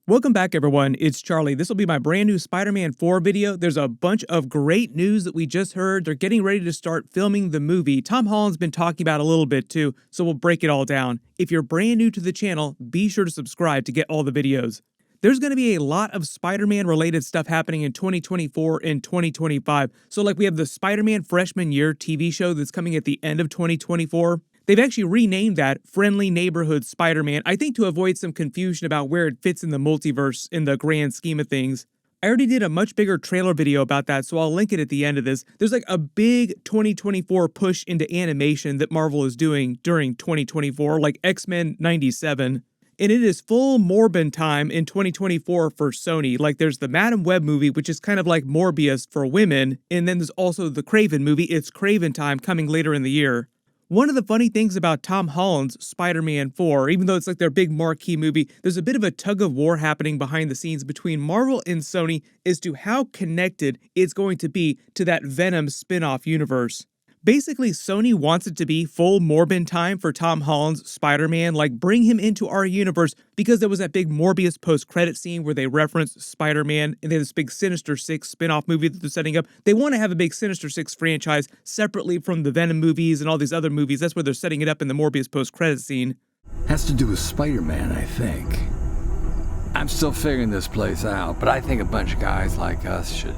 Welcome back, everyone. It's Charlie. This will be my brand new Spider-Man 4 video. There's a bunch of great news that we just heard. They're getting ready to start filming the movie. Tom Holland's been talking about it a little bit too, so we'll break it all down. If you're brand new to the channel, be sure to subscribe to get all the videos. There's going to be a lot of Spider-Man related stuff happening in 2024 and 2025. So like we have the Spider-Man Freshman Year TV show that's coming at the end of 2024. They've actually renamed that Friendly Neighborhood Spider-Man, I think to avoid some confusion about where it fits in the multiverse in the grand scheme of things. I already did a much bigger trailer video about that, so I'll link it at the end of this. There's like a big 2024 push into animation that Marvel is doing during 2024, like X-Men 97. And it is full Morbin time in 2024 for Sony. Like there's the Madam Web movie, which is kind of like Morbius for women. And then there's also the Kraven movie, It's Kraven Time, coming later in the year. One of the funny things about Tom Holland's Spider-Man 4, even though it's like their big marquee movie, there's a bit of a tug of war happening behind the scenes between Marvel and Sony as to how connected it's going to be to that Venom spin-off universe. Basically, Sony wants it to be full Morbin time for Tom Holland's Spider-Man, like bring him into our universe, because there was that big Morbius post-credit scene where they referenced Spider-Man, and then this big Sinister Six spin-off movie that they're setting up. They want to have a big Sinister Six franchise separately from the Venom movies and all these other movies. That's where they're setting it up in the Morbius post-credit scene. Has to do with Spider-Man, I think. I'm still figuring this place out, but I think a bunch of guys like us should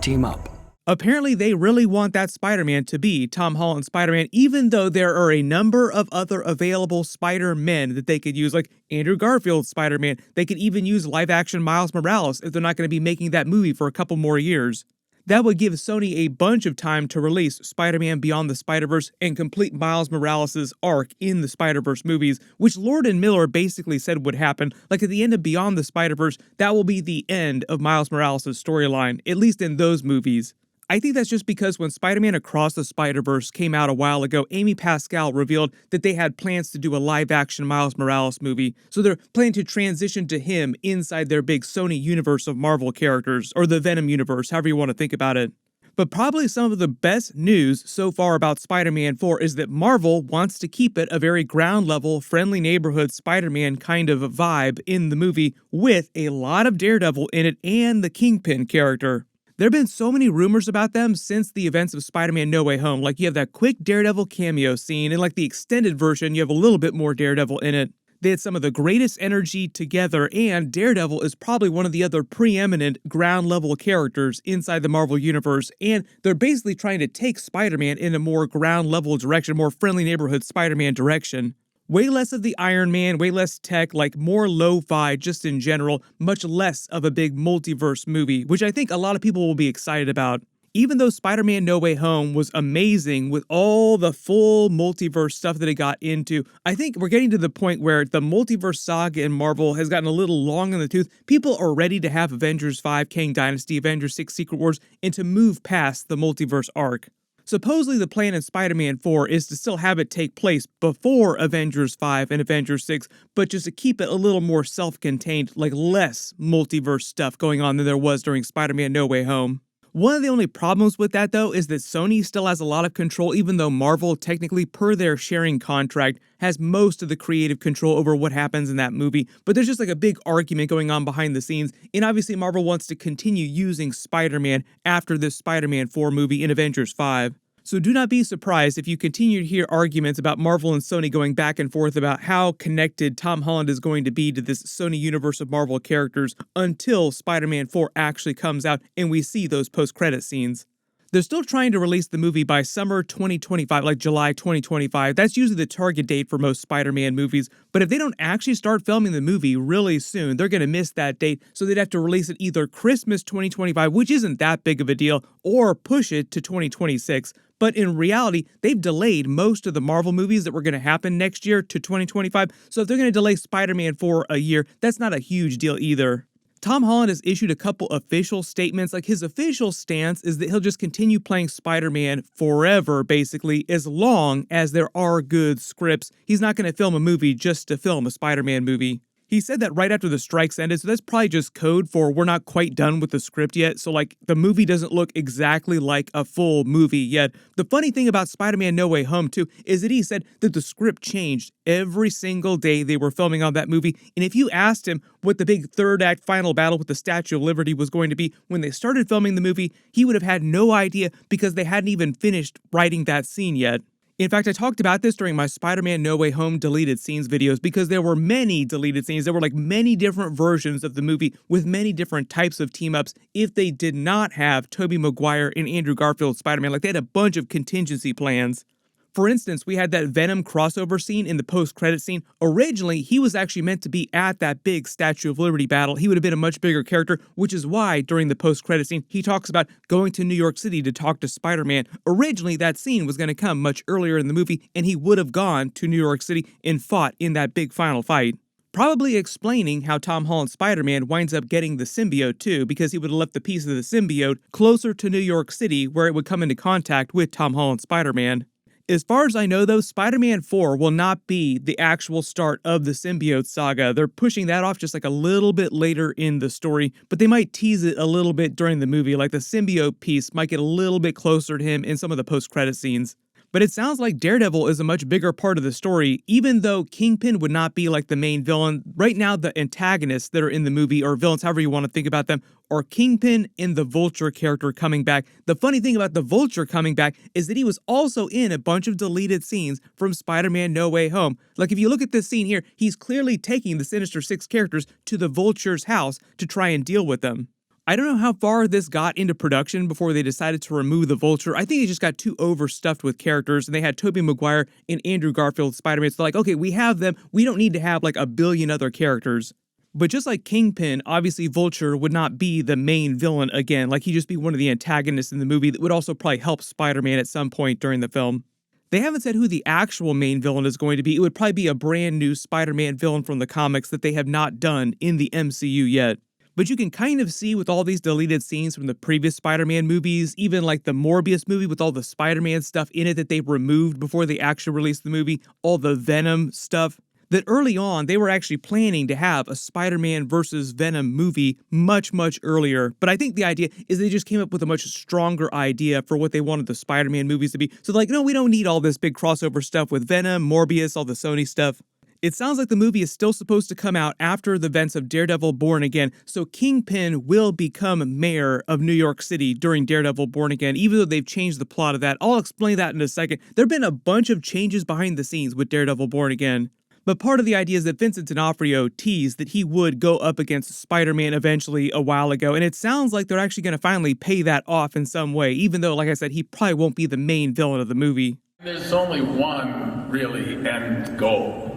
team up. Apparently, they really want that Spider-Man to be Tom Holland's Spider-Man, even though there are a number of other available Spider-Men that they could use, like Andrew Garfield's Spider-Man. They could even use live-action Miles Morales if they're not going to be making that movie for a couple more years. That would give Sony a bunch of time to release Spider-Man Beyond the Spider-Verse and complete Miles Morales' arc in the Spider-Verse movies, which Lord and Miller basically said would happen. Like at the end of Beyond the Spider-Verse, that will be the end of Miles Morales' storyline, at least in those movies. I think that's just because when Spider-Man Across the Spider-Verse came out a while ago, Amy Pascal revealed that they had plans to do a live-action Miles Morales movie, so they're planning to transition to him inside their big Sony universe of Marvel characters, or the Venom universe, however you want to think about it. But probably some of the best news so far about Spider-Man 4 is that Marvel wants to keep it a very ground-level, friendly neighborhood Spider-Man kind of vibe in the movie, with a lot of Daredevil in it and the Kingpin character. There have been so many rumors about them since the events of Spider-Man No Way Home. Like, you have that quick Daredevil cameo scene, and like the extended version, you have a little bit more Daredevil in it. They had some of the greatest energy together, and Daredevil is probably one of the other preeminent ground-level characters inside the Marvel Universe, and they're basically trying to take Spider-Man in a more ground-level direction, more friendly neighborhood Spider-Man direction. Way less of the Iron Man, way less tech, like more lo-fi just in general, much less of a big multiverse movie, which I think a lot of people will be excited about. Even though Spider-Man No Way Home was amazing with all the full multiverse stuff that it got into, I think we're getting to the point where the multiverse saga in Marvel has gotten a little long in the tooth. People are ready to have Avengers 5, Kang Dynasty, Avengers 6, Secret Wars, and to move past the multiverse arc. Supposedly the plan in Spider-Man 4 is to still have it take place before Avengers 5 and Avengers 6, but just to keep it a little more self-contained, like less multiverse stuff going on than there was during Spider-Man No Way Home. One of the only problems with that, though, is that Sony still has a lot of control, even though Marvel, technically per their sharing contract, has most of the creative control over what happens in that movie. But there's just like a big argument going on behind the scenes, and obviously Marvel wants to continue using Spider-Man after this Spider-Man 4 movie in Avengers 5. So do not be surprised if you continue to hear arguments about Marvel and Sony going back and forth about how connected Tom Holland is going to be to this Sony universe of Marvel characters until Spider-Man 4 actually comes out and we see those post-credit scenes. They're still trying to release the movie by summer 2025, like July 2025. That's usually the target date for most Spider-Man movies. But if they don't actually start filming the movie really soon, they're going to miss that date. So they'd have to release it either Christmas 2025, which isn't that big of a deal, or push it to 2026. But in reality, they've delayed most of the Marvel movies that were going to happen next year to 2025. So if they're going to delay Spider-Man 4 a year, that's not a huge deal either. Tom Holland has issued a couple official statements. Like, his official stance is that he'll just continue playing Spider-Man forever, basically, as long as there are good scripts. He's not going to film a movie just to film a Spider-Man movie. He said that right after the strikes ended, so that's probably just code for we're not quite done with the script yet, so like the movie doesn't look exactly like a full movie yet. The funny thing about Spider-Man No Way Home too is that he said that the script changed every single day they were filming on that movie, and if you asked him what the big third act final battle with the Statue of Liberty was going to be when they started filming the movie, he would have had no idea because they hadn't even finished writing that scene yet. In fact, I talked about this during my Spider-Man No Way Home deleted scenes videos because there were many deleted scenes. There were like many different versions of the movie with many different types of team-ups if they did not have Tobey Maguire and Andrew Garfield Spider-Man. Like they had a bunch of contingency plans. For instance, we had that Venom crossover scene in the post-credit scene. Originally, he was actually meant to be at that big Statue of Liberty battle. He would have been a much bigger character, which is why during the post-credit scene, he talks about going to New York City to talk to Spider-Man. Originally, that scene was going to come much earlier in the movie, and he would have gone to New York City and fought in that big final fight. Probably explaining how Tom Holland's Spider-Man winds up getting the symbiote too, because he would have left the piece of the symbiote closer to New York City where it would come into contact with Tom Holland's Spider-Man. As far as I know, though, Spider-Man 4 will not be the actual start of the symbiote saga. They're pushing that off just like a little bit later in the story, but they might tease it a little bit during the movie, like the symbiote piece might get a little bit closer to him in some of the post-credit scenes. But it sounds like Daredevil is a much bigger part of the story, even though Kingpin would not be like the main villain. Right now, the antagonists that are in the movie, or villains, however you want to think about them, are Kingpin and the Vulture character coming back. The funny thing about the Vulture coming back is that he was also in a bunch of deleted scenes from Spider-Man No Way Home. Like if you look at this scene here, he's clearly taking the Sinister Six characters to the Vulture's house to try and deal with them. I don't know how far this got into production before they decided to remove the Vulture. I think they just got too overstuffed with characters, and they had Tobey Maguire and Andrew Garfield Spider-Man. So like, okay, we have them. We don't need to have like a billion other characters. But just like Kingpin, obviously Vulture would not be the main villain again. Like he'd just be one of the antagonists in the movie that would also probably help Spider-Man at some point during the film. They haven't said who the actual main villain is going to be. It would probably be a brand new Spider-Man villain from the comics that they have not done in the MCU yet. But you can kind of see with all these deleted scenes from the previous Spider-Man movies, even like the Morbius movie with all the Spider-Man stuff in it that they removed before they actually released the movie, all the Venom stuff, that early on they were actually planning to have a Spider-Man versus Venom movie much, much earlier. But I think the idea is they just came up with a much stronger idea for what they wanted the Spider-Man movies to be. So like, no, we don't need all this big crossover stuff with Venom, Morbius, all the Sony stuff. It sounds like the movie is still supposed to come out after the events of Daredevil Born Again, so Kingpin will become mayor of New York City during Daredevil Born Again, even though they've changed the plot of that. I'll explain that in a second. There have been a bunch of changes behind the scenes with Daredevil Born Again. But part of the idea is that Vincent D'Onofrio teased that he would go up against Spider-Man eventually a while ago, and it sounds like they're actually going to finally pay that off in some way, even though, like I said, he probably won't be the main villain of the movie. There's only one really end goal.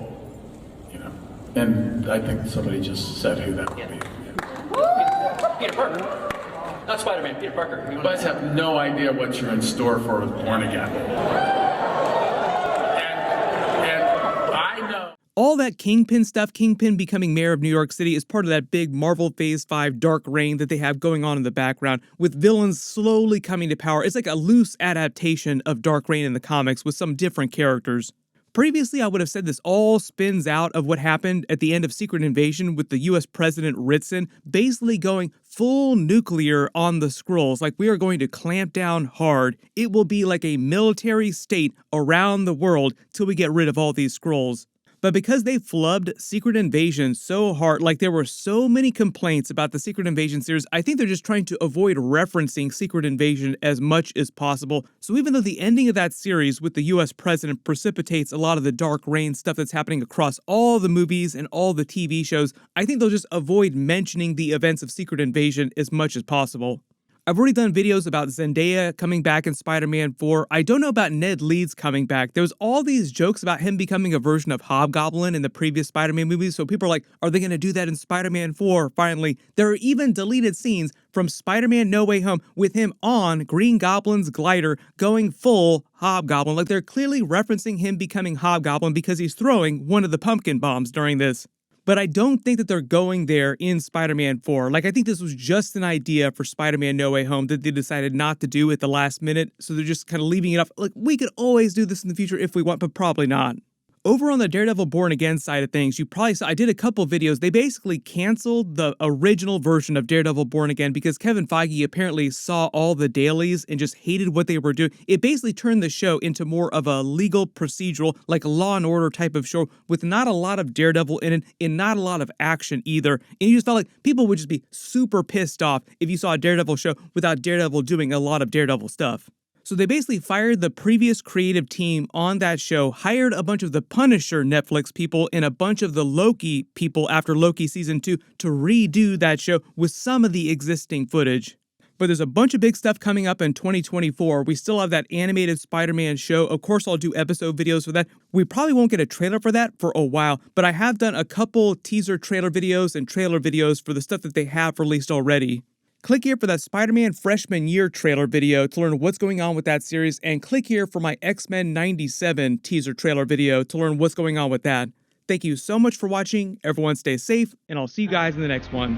And I think somebody just said who that would be. Peter Parker. Not Spider-Man, Peter Parker. You guys have no idea what you're in store for with Born Again. And I know. All that Kingpin stuff, Kingpin becoming mayor of New York City, is part of that big Marvel Phase 5 dark reign that they have going on in the background, with villains slowly coming to power. It's like a loose adaptation of Dark Reign in the comics with some different characters. Previously, I would have said this all spins out of what happened at the end of Secret Invasion with the US President Ritson basically going full nuclear on the Skrulls, like we are going to clamp down hard. It will be like a military state around the world till we get rid of all these Skrulls. But because they flubbed Secret Invasion so hard, like there were so many complaints about the Secret Invasion series, I think they're just trying to avoid referencing Secret Invasion as much as possible. So even though the ending of that series with the US president precipitates a lot of the Dark Reign stuff that's happening across all the movies and all the TV shows, I think they'll just avoid mentioning the events of Secret Invasion as much as possible. I've already done videos about Zendaya coming back in Spider-Man 4. I don't know about Ned Leeds coming back. There was all these jokes about him becoming a version of Hobgoblin in the previous Spider-Man movies, so people are like, are they going to do that in Spider-Man 4? Finally, there are even deleted scenes from Spider-Man No Way Home with him on Green Goblin's glider going full Hobgoblin. Like they're clearly referencing him becoming Hobgoblin because he's throwing one of the pumpkin bombs during this. But I don't think that they're going there in Spider-Man 4. Like, I think this was just an idea for Spider-Man No Way Home that they decided not to do at the last minute. So they're just kind of leaving it up. Like, we could always do this in the future if we want, but probably not. Over on the Daredevil Born Again side of things, you probably saw I did a couple videos. They basically canceled the original version of Daredevil Born Again because Kevin Feige apparently saw all the dailies and just hated what they were doing. It basically turned the show into more of a legal procedural, like Law and Order type of show with not a lot of Daredevil in it and not a lot of action either. And you just felt like people would just be super pissed off if you saw a Daredevil show without Daredevil doing a lot of Daredevil stuff. So they basically fired the previous creative team on that show, hired a bunch of the Punisher Netflix people and a bunch of the Loki people after Loki season 2 to redo that show with some of the existing footage. But there's a bunch of big stuff coming up in 2024. We still have that animated Spider-Man show. Of course, I'll do episode videos for that. We probably won't get a trailer for that for a while, but I have done a couple teaser trailer videos and trailer videos for the stuff that they have released already. Click here for that Spider-Man Freshman Year trailer video to learn what's going on with that series, and click here for my X-Men 97 teaser trailer video to learn what's going on with that. Thank you so much for watching, everyone stay safe, and I'll see you guys in the next one.